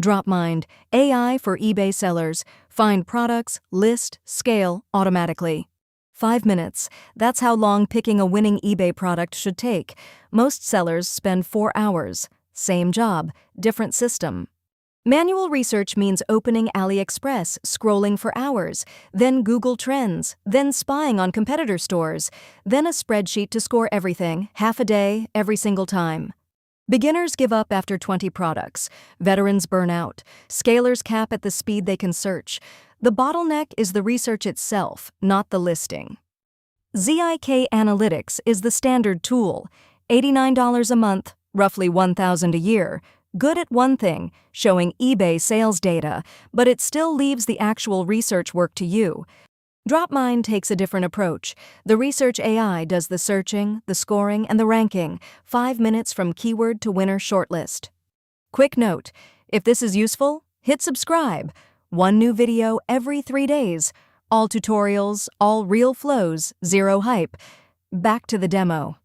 DropMind AI for eBay sellers. Find products, list, scale automatically. 5 minutes. That's how long picking a winning eBay product should take. Most sellers spend 4 hours. Same job, different system. Manual research means opening AliExpress, scrolling for hours, then Google Trends, then spying on competitor stores, then a spreadsheet to score everything, half a day, every single time. Beginners give up after 20 products. Veterans burn out. Scalers cap at the speed they can search. The bottleneck is the research itself, not the listing. ZIK Analytics is the standard tool. $89 a month, roughly $1,000 a year. Good at one thing, showing eBay sales data, but it still leaves the actual research work to you. DropMind takes a different approach. The research AI does the searching, the scoring, and the ranking. 5 minutes from keyword to winner shortlist. Quick note, if this is useful, hit subscribe. One new video every 3 days. All tutorials, all real flows, zero hype. Back to the demo.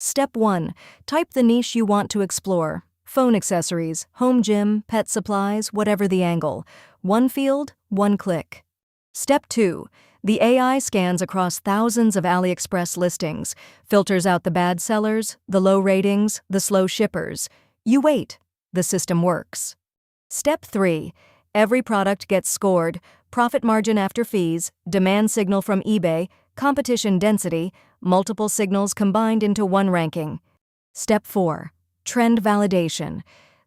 Step 1. Type the niche you want to explore. Phone accessories, home gym, pet supplies, whatever the angle. One field, one click. Step 2. The AI scans across thousands of AliExpress listings, filters out the bad sellers, the low ratings, the slow shippers. You wait. The system works. Step 3. Every product gets scored, profit margin after fees, demand signal from eBay, competition density, multiple signals combined into one ranking. Step 4. Trend validation.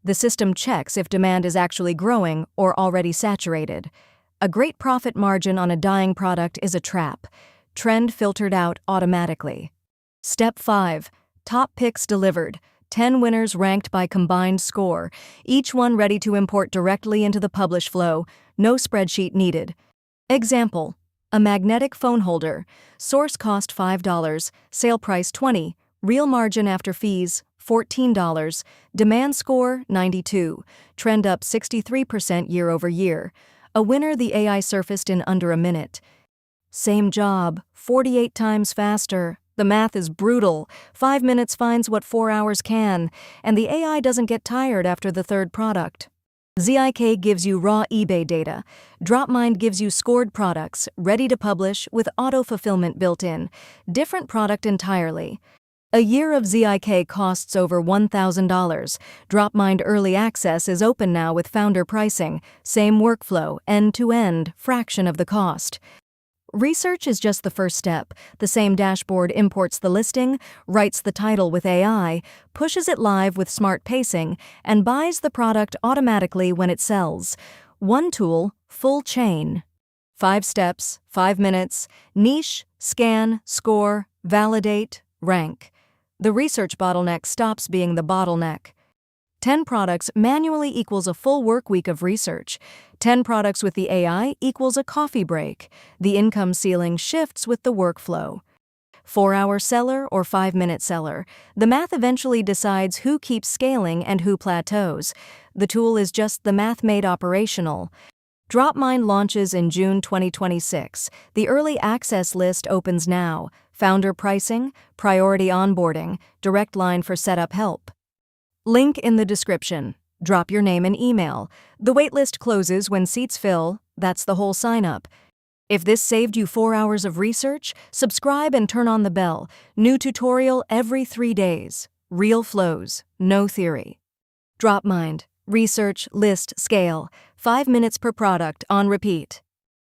The system checks if demand is actually growing or already saturated. A great profit margin on a dying product is a trap. Trend filtered out automatically. Step 5. Top picks delivered. 10 winners ranked by combined score, each one ready to import directly into the publish flow. No spreadsheet needed. Example: a magnetic phone holder. Source cost $5, sale price $20, real margin after fees $14, demand score 92, trend up 63% year over year. A winner the AI surfaced in under a minute. Same job, 48 times faster. The math is brutal. 5 minutes finds what 4 hours can, and the AI doesn't get tired after the third product. ZIK gives you raw eBay data. DropMind gives you scored products, ready to publish with auto-fulfillment built in. Different product entirely. A year of ZIK costs over $1,000. DropMind Early Access is open now with founder pricing. Same workflow, end-to-end, fraction of the cost. Research is just the first step. The same dashboard imports the listing, writes the title with AI, pushes it live with smart pacing, and buys the product automatically when it sells. One tool, full chain. 5 steps, 5 minutes, niche, scan, score, validate, rank. The research bottleneck stops being the bottleneck. 10 products manually equals a full work week of research. 10 products with the AI equals a coffee break. The income ceiling shifts with the workflow. 4-hour seller or 5-minute seller. The math eventually decides who keeps scaling and who plateaus. The tool is just the math made operational. DropMind launches in June 2026. The early access list opens now. Founder pricing, priority onboarding, direct line for setup help. Link in the description. Drop your name and email. The waitlist closes when seats fill. That's the whole sign-up. If this saved you 4 hours of research, subscribe and turn on the bell. New tutorial every 3 days. Real flows, no theory. DropMind. Research, list, scale. 5 minutes per product on repeat.